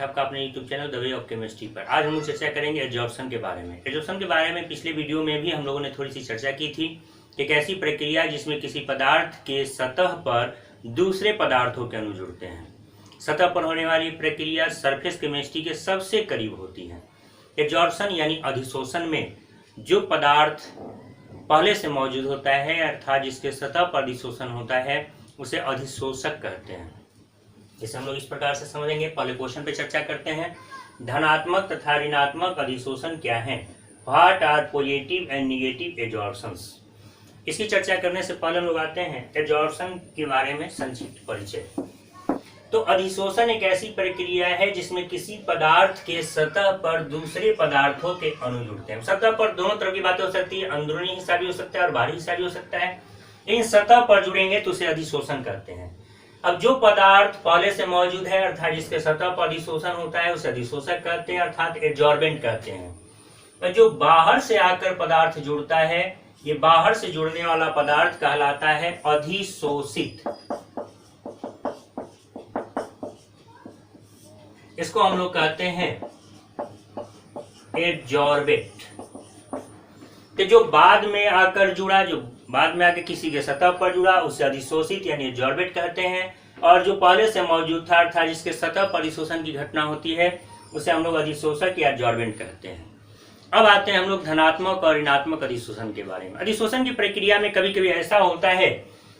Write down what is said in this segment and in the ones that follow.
आपका अपने YouTube channel the way of chemistry पर। आज हम लोग चर्चा करेंगे एडजॉर्प्शन के बारे में। एडजॉर्प्शन के बारे में पिछले वीडियो में भी हम लोगों ने थोड़ी सी चर्चा की थी कि एक ऐसी प्रक्रिया जिसमें किसी पदार्थ के सतह पर दूसरे पदार्थों के अणु जुड़ते हैं। सतह पर होने वाली प्रक्रिया सरफेस केमिस्ट्री के सबसे करीब होती है। एडजॉर्प्शन यानी अधिशोषण में जो पदार्थ पहले से मौजूद होता है अर्थात जिसके सतह पर अधिशोषण होता है उसे अधिशोषक कहते हैं। इसे हम लोग इस प्रकार से समझेंगे। पहले क्वेश्चन पे चर्चा करते हैं। धनात्मक तथा ऋणात्मक अधिशोषण क्या है? What are positive and negative adsorptions? इसकी चर्चा करने से पहले हम लोग आते हैं एडजॉर्प्शन के बारे में संक्षिप्त परिचय। तो अधिशोषण एक ऐसी प्रक्रिया है जिसमें किसी पदार्थ के सतह पर दूसरे पदार्थों के अणु जुड़ते हैं। सतह पर दोनों तरह की बातें हो सकती है, अंदरूनी हिस्सा भी हो सकता है और बाहरी हिस्सा भी हो सकता है। इन सतह पर जुड़ेंगे तो उसे अधिशोषण करते हैं। अब जो पदार्थ पहले से मौजूद है अर्थात जिसके सतह पर अधिशोषण होता है उसे अधिशोषक कहते हैं अर्थात एडजॉर्बेंट कहते हैं। और जो बाहर से आकर पदार्थ जुड़ता है, ये बाहर से जुड़ने वाला पदार्थ कहलाता है अधिशोषित। इसको हम लोग कहते हैं एडजॉर्बेट। तो जो बाद में आकर जुड़ा, जो बाद में आके किसी के सतह पर जुड़ा उसे अधिशोषित यानी एडजॉर्बेट कहते हैं। और जो पहले से मौजूद था अर्थात जिसके सतह पर अधिशोषण की घटना होती है उसे हम लोग अधिशोषक या एडजॉर्बेंट कहते हैं। अब आते हैं हम लोग धनात्मक और ऋणात्मक अधिशोषण के बारे में। अधिशोषण की प्रक्रिया में कभी कभी ऐसा होता है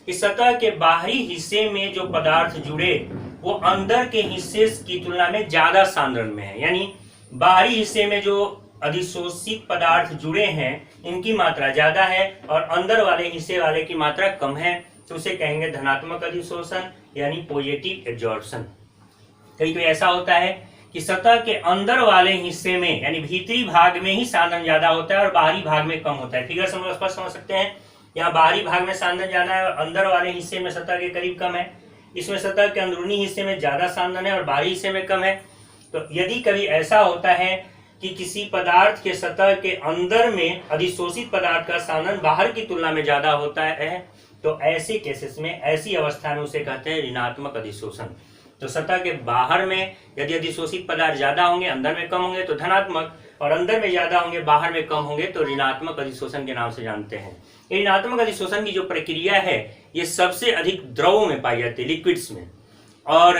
कि सतह के बाहरी हिस्से में जो पदार्थ जुड़े वो अंदर के हिस्से की तुलना में ज्यादा सांद्रण में है, यानी बाहरी हिस्से में जो अधिशोषित पदार्थ जुड़े हैं इनकी मात्रा ज्यादा है और अंदर वाले हिस्से वाले की मात्रा कम है, तो उसे कहेंगे धनात्मक अधिशोषण यानी पॉजिटिव एडजॉर्प्शन। कभी कभी ऐसा होता है कि सतह के अंदर वाले हिस्से में यानी भीतरी भाग में ही सांद्रण ज्यादा होता है और बाहरी भाग में कम होता है। फिगर से हम लोग स्पष्ट समझ सकते हैं, यहाँ बाहरी भाग में सांद्रण ज्यादा है और अंदर वाले हिस्से में सतह के करीब कम है। इसमें सतह के अंदरूनी हिस्से में ज्यादा सांद्रण है और बाहरी हिस्से में कम है। तो यदि कभी ऐसा होता है कि किसी पदार्थ के सतह के अंदर में अधिशोषित पदार्थ का सांद्रण बाहर की तुलना में ज्यादा होता है, तो ऐसे केसेस में, ऐसी अवस्था में उसे कहते हैं ऋणात्मक अधिशोषण। तो सतह के बाहर में यदि अधिशोषित पदार्थ ज्यादा होंगे, अंदर में कम होंगे तो धनात्मक, और अंदर में ज्यादा होंगे, बाहर में कम होंगे तो ऋणात्मक अधिशोषण के नाम से जानते हैं। ऋणात्मक अधिशोषण की जो प्रक्रिया है ये सबसे अधिक द्रव में पाई जाती है, लिक्विड्स में। और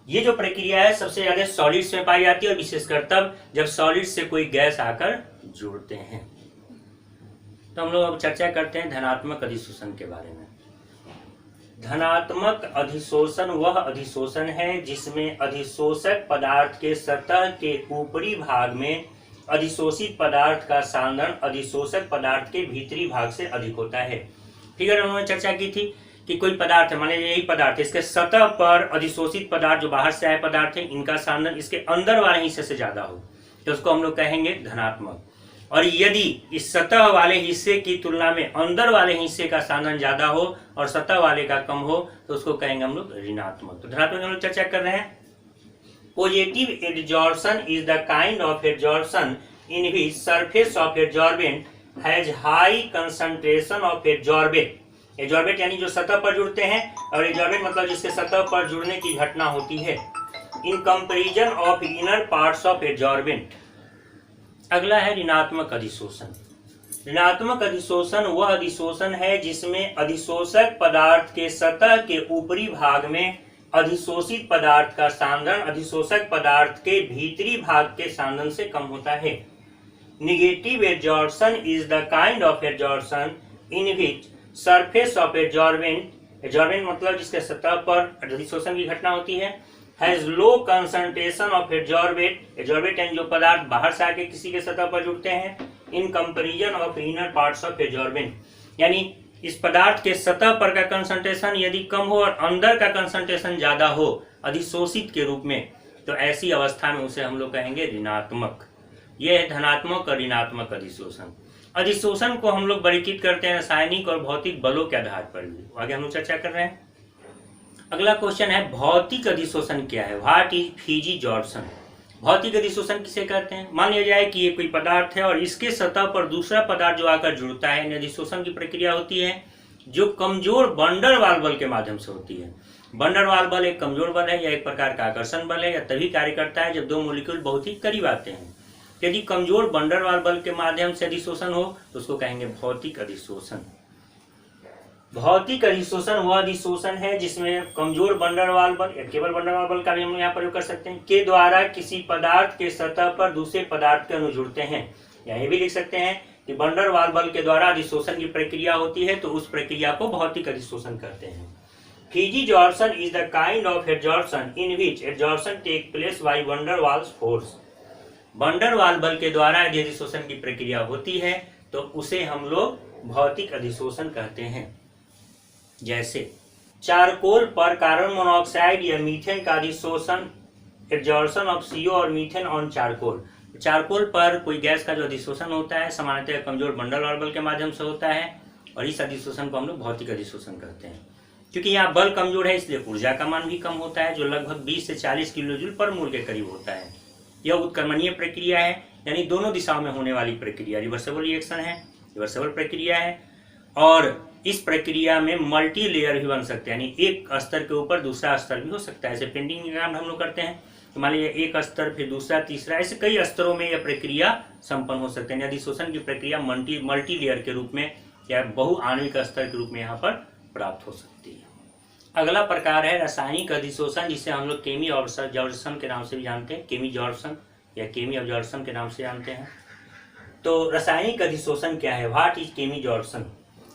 ये जो प्रक्रिया है सबसे ज्यादा सॉलिड्स में पाई जाती है और विशेषकर तब जब सॉलिड्स से कोई गैस आकर जुड़ते हैं। तो हम लोग अब चर्चा करते हैं धनात्मक अधिशोषण के बारे में। धनात्मक अधिशोषण वह अधिशोषण है जिसमें अधिशोषक पदार्थ के सतह के ऊपरी भाग में अधिशोषित पदार्थ का सांद्रण अधिशोषक पदार्थ के भीतरी भाग से अधिक होता है। फिगर उन्होंने चर्चा की थी कि कोई पदार्थ है, मान लीजिए यही पदार्थ है, इसके सतह पर अधिशोषित पदार्थ जो बाहर से आए पदार्थ है इनका सांद्रण इसके अंदर वाले हिस्से से ज्यादा हो तो उसको हम लोग कहेंगे धनात्मक। और यदि इस सतह वाले हिस्से की तुलना में अंदर वाले हिस्से का सांद्रण ज्यादा हो और सतह वाले का कम हो तो उसको कहेंगे हम लोग ऋणात्मक। तो धनात्मक हम लोग चर्चा कर रहे हैं। Positive adsorption is the kind of adsorption in which surface of adsorbent has high concentration of adsorbate. Adsorbate यानी जो सतह पर जुड़ते हैं और एडजॉर्बेट मतलब जिसके सतह पर जुड़ने की घटना होती है in comparison of inner parts of adsorbent. अगला है ऋणात्मक अधिशोषण। ऋणात्मक अधिशोषण वह अधिशोषण है जिसमें अधिशोषक पदार्थ के सतह के ऊपरी भाग में अधिशोषित पदार्थ का सांद्रण अधिशोषक पदार्थ के भीतरी भाग के सांद्रण से कम होता है। Negative adsorption is the kind of adsorption in which surface of adsorbent, adsorbent मतलब जिसके सतह पर अधिशोषण की घटना होती है, has low concentration of adsorbate, adsorbate यानी जो पदार्थ बाहर से आके किसी के सतह पर जुड़ते हैं, in comparison of inner parts of adsorbent, यानी इस पदार्थ के सतह पर का कंसंट्रेशन यदि कम हो और अंदर का कंसंट्रेशन ज्यादा हो अधिशोषित के रूप में, तो ऐसी अवस्था में उसे हम लोग कहेंगे ऋणात्मक। यह है धनात्मक और ऋणात्मक अधिशोषण। अधिशोषण को हम लोग वर्गीकृत करते हैं रासायनिक और भौतिक बलों के आधार पर भी। आगे हम लोग चर्चा कर रहे हैं। अगला क्वेश्चन है भौतिक अधिशोषण क्या है? What is फिजिजॉर्प्शन? भौतिक अधिशोषण किसे कहते हैं? मान लिया जाए कि ये कोई पदार्थ है और इसके सतह पर दूसरा पदार्थ जो आकर जुड़ता है, अधिशोषण की प्रक्रिया होती है। जो कमजोर वैन डर वाल्स बल के माध्यम से होती है। वैन डर वाल्स बल एक कमजोर बल है या एक प्रकार का आकर्षण बल है, या तभी कार्य करता है जब दो मॉलिक्यूल बहुत ही करीब आते हैं। यदि कमजोर वैन डर वाल्स बल के माध्यम से अधिशोषण हो तो उसको कहेंगे भौतिक अधिशोषण। भौतिक अधिशोषण वह अधिशोषण है जिसमें कमजोर वैन डर वाल्स बल या केवल वैन डर वाल्स बल का भी हम यहाँ प्रयोग कर सकते हैं के द्वारा किसी पदार्थ के सतह पर दूसरे पदार्थ के अणु जुड़ते हैं, या ये भी लिख सकते हैं कि वैन डर वाल्स बल के द्वारा अधिशोषण की प्रक्रिया होती है तो उस प्रक्रिया को भौतिक अधिशोषण कहते हैं। Physisorption is the kind of adsorption in which adsorption take place by van der Waals force. Van der Waals बल के द्वारा यदि अधिशोषण की प्रक्रिया होती है तो उसे हम लोग भौतिक अधिशोषण कहते हैं। जैसे चारकोल पर कार्बन मोनोऑक्साइड या मीथेन का अधिशोषण, एडजॉर्प्शन ऑफ CO और मीथेन ऑन चारकोल। चारकोल पर कोई गैस का जो अधिशोषण होता है सामान्यतः कमजोर वैन डर वाल्स बल के माध्यम से होता है, और इस अधिशोषण को हम लोग भौतिक अधिशोषण कहते हैं। क्योंकि यहाँ बल कमजोर है इसलिए ऊर्जा का मान भी कम होता है, जो लगभग 20 से 40 किलो जूल पर मोल के करीब होता है। यह उत्क्रमणीय प्रक्रिया है, यानी दोनों दिशाओं में होने वाली प्रक्रिया, रिवर्सिबल रिएक्शन है, रिवर्सिबल प्रक्रिया है। और इस प्रक्रिया में मल्टी लेयर भी बन सकते हैं, यानी एक स्तर के ऊपर दूसरा स्तर भी हो सकता है। ऐसे पेंटिंग एग्जाम हम लोग करते हैं तो मान लीजिए एक स्तर फिर दूसरा तीसरा, ऐसे कई स्तरों में यह प्रक्रिया संपन्न हो सकते हैं। अधिशोषण की प्रक्रिया मल्टी लेयर के रूप में या बहुआण्विक स्तर के रूप में यहाँ पर प्राप्त हो सकती है। अगला प्रकार है रासायनिक अधिशोषण, जिसे हम लोग केमी ऑब्जॉर्प्शन के नाम से भी जानते हैं, केमीजॉर्प्शन या केमी ऑब्जॉर्प्शन के नाम से जानते हैं। तो रासायनिक अधिशोषण क्या है? What is chemisorption?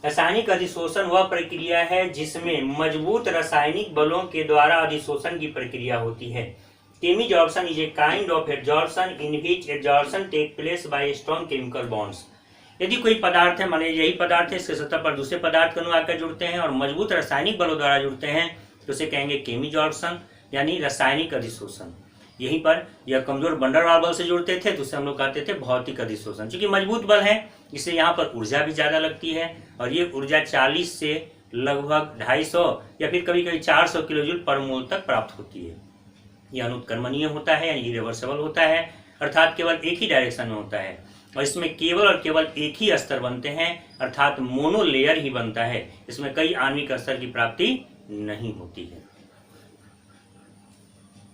रासायनिक अधिशोषण वह प्रक्रिया है जिसमें मजबूत रासायनिक बलों के द्वारा अधिशोषण की प्रक्रिया होती है। Chemisorption is a kind of adsorption in which adsorption take place by strong chemical bonds. यदि कोई पदार्थ है, माने यही पदार्थ है, इसके सतह पर दूसरे पदार्थ के अणु आकर जुड़ते हैं और मजबूत रासायनिक बलों द्वारा जुड़ते हैं तो उसे कहेंगे केमीजॉर्प्शन, यानी रासायनिक अधिशोषण। यहीं पर यह कमजोर वैन डर वाल्स बल से जुड़ते थे तो उसे हम लोग कहते थे भौतिक अधिशोषण। क्योंकि मजबूत बल है इसलिए यहाँ पर ऊर्जा भी ज्यादा लगती है, और ये ऊर्जा 40 से लगभग 250 या फिर कभी कभी 400 किलो जूल पर मोल तक प्राप्त होती है। यह अनुत्क्रमणीय होता है, यानी रिवर्सिबल होता है, अर्थात केवल एक ही डायरेक्शन में होता है, और इसमें केवल और केवल एक ही स्तर बनते हैं, अर्थात मोनो लेयर ही बनता है। इसमें कई आणविक स्तर की प्राप्ति नहीं होती है।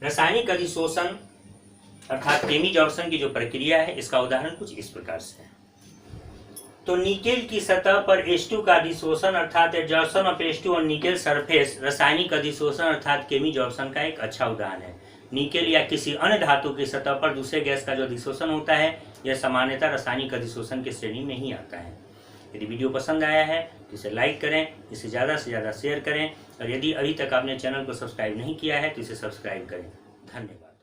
रासायनिक अधिशोषण अर्थात केमीजॉर्प्शन की जो प्रक्रिया है इसका उदाहरण कुछ इस प्रकार से है। तो निकेल की सतह पर H2 का अधिशोषण अर्थात adsorption of H2 on nickel surface रासायनिक अधिशोषण अर्थात केमीजॉर्प्शन का एक अच्छा उदाहरण है। निकेल या किसी अन्य धातु की सतह पर दूसरे गैस का जो अधिशोषण होता है यह सामान्यतः रासायनिक अधिशोषण की श्रेणी में ही आता है। यदि वीडियो पसंद आया है तो इसे लाइक करें, इसे ज़्यादा से ज़्यादा शेयर करें, और यदि अभी तक आपने चैनल को सब्सक्राइब नहीं किया है तो इसे सब्सक्राइब करें। धन्यवाद।